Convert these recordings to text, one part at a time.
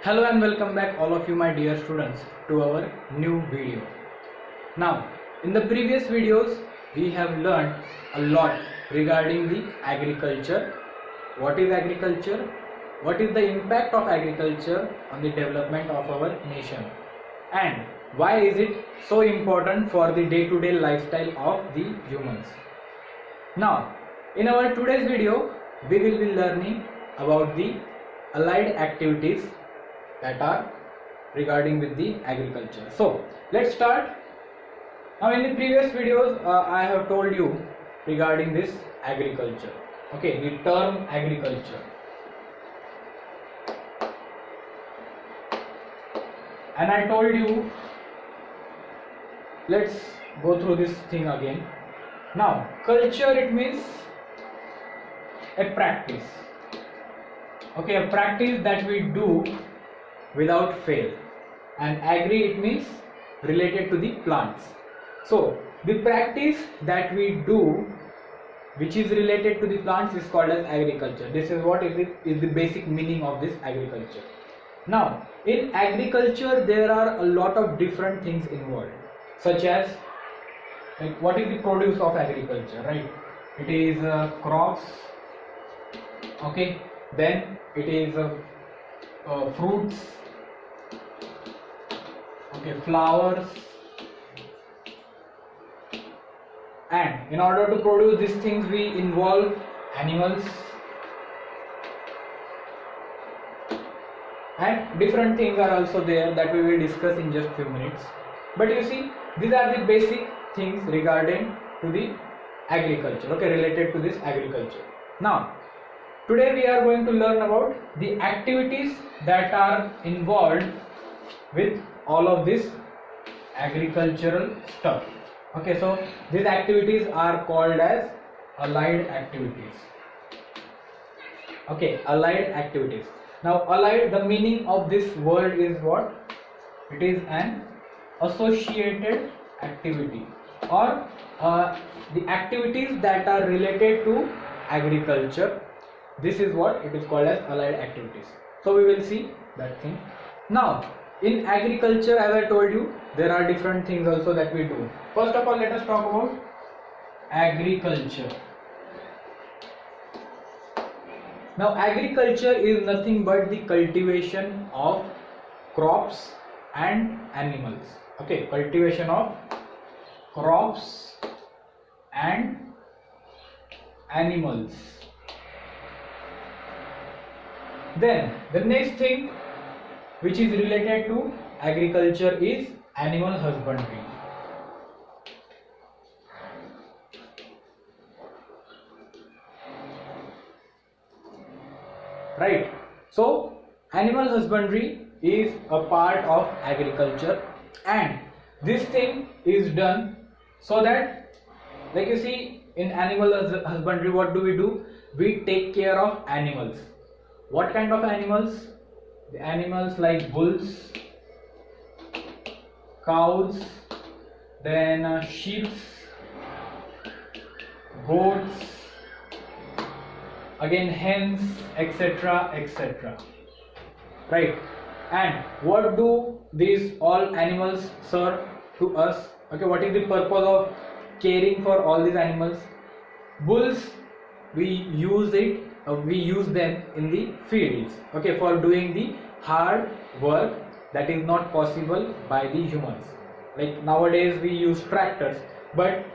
Hello and welcome back all of you my dear students to our new video. Now in the previous videos we have learned a lot regarding the agriculture. What is agriculture? What is the impact of agriculture on the development of our nation? And why is it so important for the day-to-day lifestyle of the humans? Now in our today's video we will be learning about the allied activities that are regarding with the agriculture. So let's start. Now in the previous videos I have told you regarding this agriculture. Okay, the term agriculture, and I told you, let's go through this thing again. Now culture, it means a practice. Okay, a practice that we do without fail, and agri, it means related to the plants. So the practice that we do which is related to the plants is called as agriculture. This is what is the basic meaning of this agriculture. Now in agriculture there are a lot of different things involved, such as like what is the produce of agriculture, right? It is crops, okay, then it is fruits, okay, flowers, and in order to produce these things we involve animals and different things are also there that we will discuss in just few minutes. But you see, these are the basic things regarding to the agriculture, okay, related to this agriculture. Now today we are going to learn about the activities that are involved with all of this agricultural stuff. Okay, so these activities are called as allied activities. Okay, allied activities. Now allied, the meaning of this word is what? It is an associated activity, or the activities that are related to agriculture. This is what it is called as allied activities. So we will see that thing. Now in agriculture, as I told you, there are different things also that we do. First of all, let us talk about agriculture. Now agriculture is nothing but the cultivation of crops and animals. Okay, cultivation of crops and animals. Then the next thing which is related to agriculture is animal husbandry. Right. So animal husbandry is a part of agriculture, and this thing is done so that, like you see, in animal husbandry what do? We take care of animals. What kind of animals? The animals like bulls, cows, then sheep, goats, again hens, etc., etc. Right? And what do these all animals serve to us? Okay, what is the purpose of caring for all these animals? Bulls, we use them in the fields, okay, for doing the hard work that is not possible by the humans. Like nowadays we use tractors, but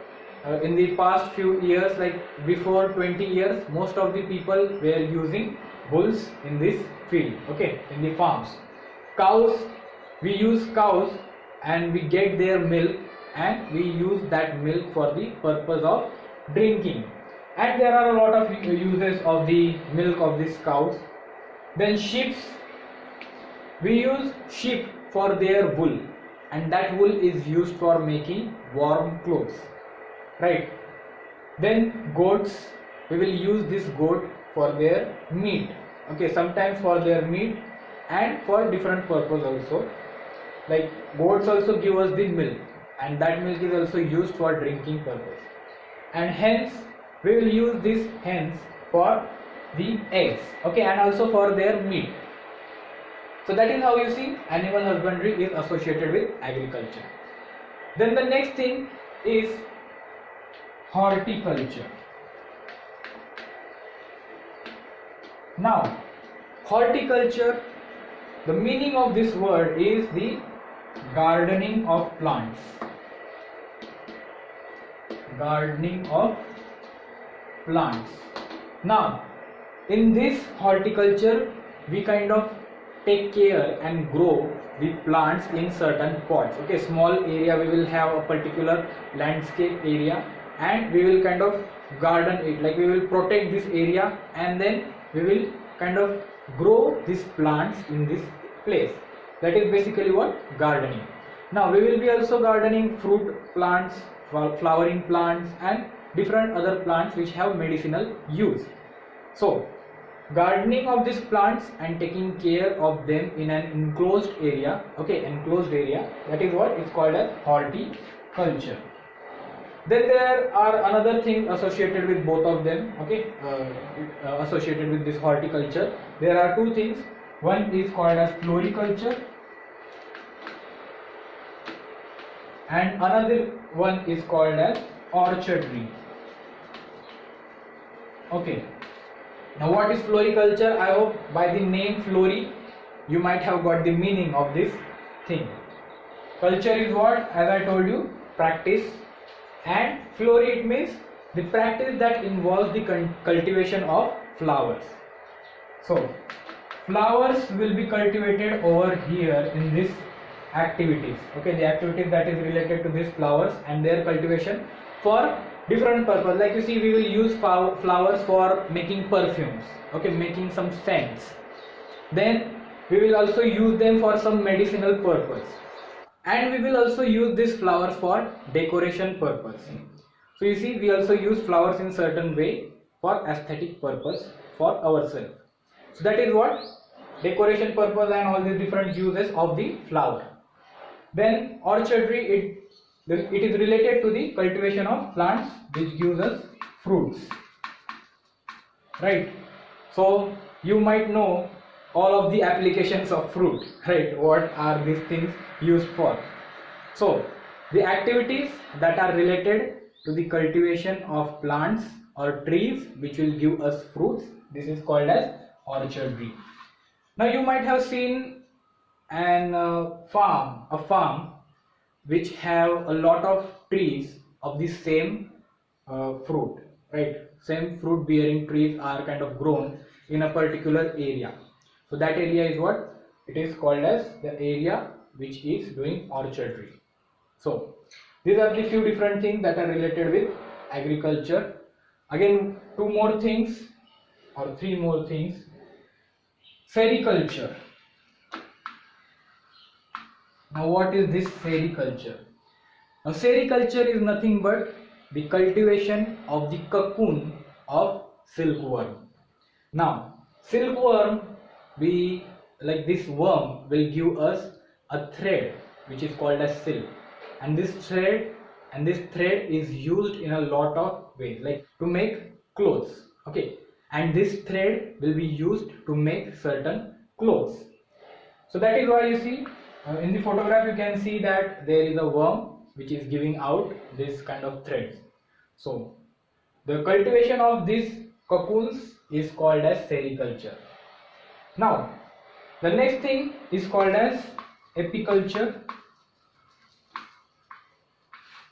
in the past few years, like before 20 years, most of the people were using bulls in this field, okay, in the farms. Cows, we use cows and we get their milk, and we use that milk for the purpose of drinking. And there are a lot of uses of the milk of these cows. Then sheep, we use sheep for their wool, and that wool is used for making warm clothes, right? Then goats, we will use this goat for their meat, okay, sometimes for their meat and for different purpose also. Like goats also give us the milk, and that milk is also used for drinking purpose. And hence we will use these hens for the eggs, okay, and also for their meat. So that is how you see animal husbandry is associated with agriculture. Then the next thing is horticulture. Now, horticulture, the meaning of this word is the gardening of plants. Gardening of plants. Now, in this horticulture, we kind of take care and grow the plants in certain pots. Okay, small area we will have a particular landscape area, and we will kind of garden it, like we will protect this area, and then we will kind of grow these plants in this place. That is basically what gardening. Now we will be also gardening fruit plants, flowering plants, and different other plants which have medicinal use. So gardening of these plants and taking care of them in an enclosed area, okay, enclosed area, that is what is called as horticulture. Then there are another thing associated with both of them, okay, associated with this horticulture. There are two things. One is called as floriculture, and another one is called as orchardry. Okay. Now what is floriculture? I hope by the name flori you might have got the meaning of this thing. Culture is what? As I told you, practice, and flori, it means the practice that involves the cultivation of flowers. So flowers will be cultivated over here in this activities, okay, the activities that is related to these flowers and their cultivation for different purpose. Like you see, we will use flowers for making perfumes, okay, making some scents. Then we will also use them for some medicinal purpose, and we will also use these flowers for decoration purpose. So you see, we also use flowers in certain way for aesthetic purpose for ourselves. So that is what decoration purpose and all the different uses of the flower. Then orchardry, it is related to the cultivation of plants which gives us fruits, right? So you might know all of the applications of fruit, right? What are these things used for? So the activities that are related to the cultivation of plants or trees which will give us fruits, this is called as orchardry. Now you might have seen a farm which have a lot of trees of the same fruit, right? Same fruit bearing trees are kind of grown in a particular area. So that area is what it is called as the area which is doing orchardry. So these are the few different things that are related with agriculture. Again, two more things or three more things. Sericulture. Now what is this sericulture? Now sericulture is nothing but the cultivation of the cocoon of silkworm. Now silkworm, this worm will give us a thread which is called as silk, and this thread is used in a lot of ways, like to make clothes, okay, and this thread will be used to make certain clothes. So that is why you see in the photograph you can see that there is a worm which is giving out this kind of threads. So the cultivation of these cocoons is called as sericulture. Now the next thing is called as apiculture.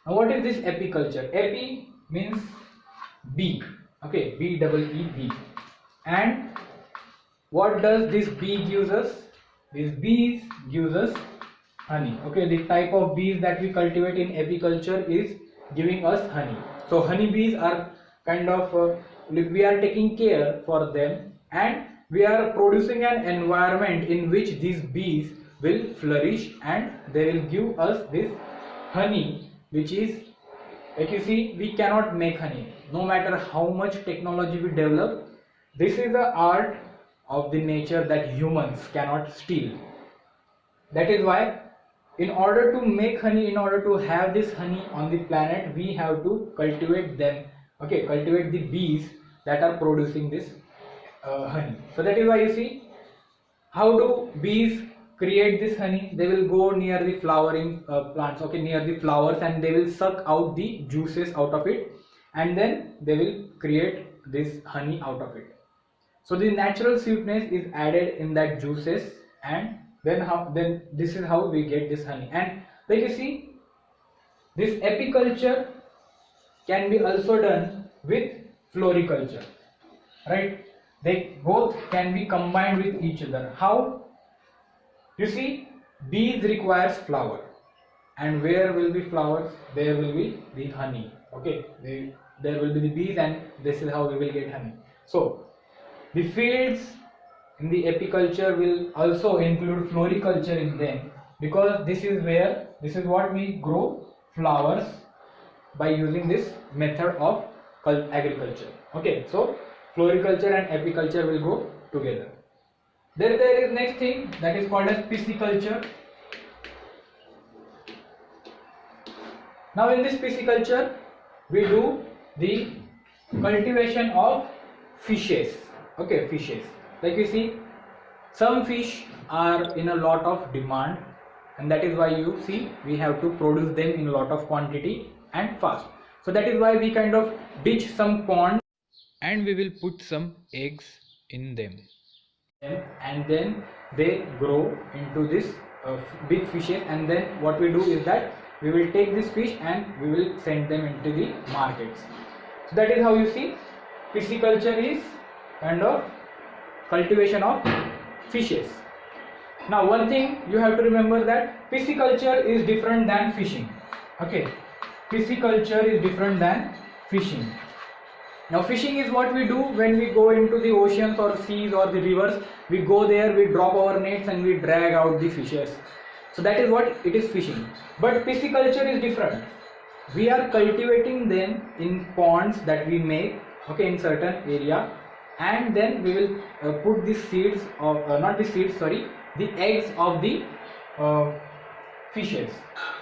Now what is this apiculture? Api means bee, okay, B-E-E, and what does this bee gives us? This bees gives us honey, okay. The type of bees that we cultivate in apiculture is giving us honey. So honey bees are kind of we are taking care for them, and we are producing an environment in which these bees will flourish and they will give us this honey, which is, like you see, we cannot make honey no matter how much technology we develop. This is the art of the nature that humans cannot steal. That is why in order to make honey, in order to have this honey on the planet, we have to cultivate them, okay, cultivate the bees that are producing this honey. So that is why you see, how do bees create this honey, they will go near the flowering plants, okay, near the flowers, and they will suck out the juices out of it, and then they will create this honey out of it. So the natural sweetness is added in that juices, and then this is how we get this honey. And like you see, this apiculture can be also done with floriculture, right? They both can be combined with each other. How? You see, bees requires flower, and where will be flowers? There will be the honey. Okay, there will be the bees, and this is how we will get honey. So the fields in the apiculture will also include floriculture in them, because this is what we grow flowers by using this method of agriculture. Okay, so floriculture and apiculture will go together. Then there is next thing that is called as pisciculture. Now in this pisciculture we do the cultivation of fishes. Okay, fishes. Like you see, some fish are in a lot of demand, and that is why you see we have to produce them in a lot of quantity and fast. So that is why we kind of ditch some ponds and we will put some eggs in them, and then they grow into this big fishes, and then what we do is that we will take this fish and we will send them into the markets. So that is how you see pisciculture is kind of cultivation of fishes. Now one thing you have to remember, that pisciculture is different than fishing. Okay, pisciculture is different than fishing. Now fishing is what we do when we go into the oceans or seas or the rivers. We go there, we drop our nets and we drag out the fishes. So that is what it is, fishing. But pisciculture is different. We are cultivating them in ponds that we make, okay, in certain area, and then we will put the seeds of not the seeds, sorry, the eggs of the fishes.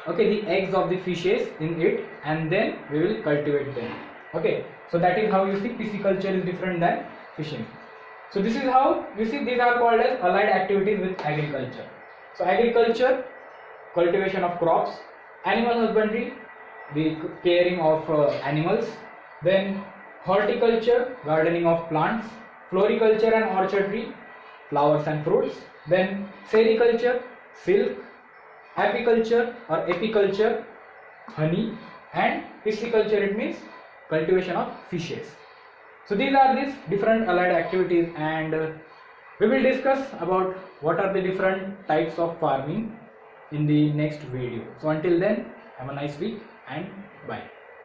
Okay, the eggs of the fishes in it, and then we will cultivate them. Okay, so that is how you see pisciculture is different than fishing. So this is how you see these are called as allied activities with agriculture. So agriculture, cultivation of crops; animal husbandry, the caring of animals; then horticulture, gardening of plants; floriculture and orchardry, flowers and fruits; then sericulture, silk; apiculture or apiculture, honey; and pisciculture, it means cultivation of fishes. So these are these different allied activities, and we will discuss about what are the different types of farming in the next video. So until then, have a nice week and bye.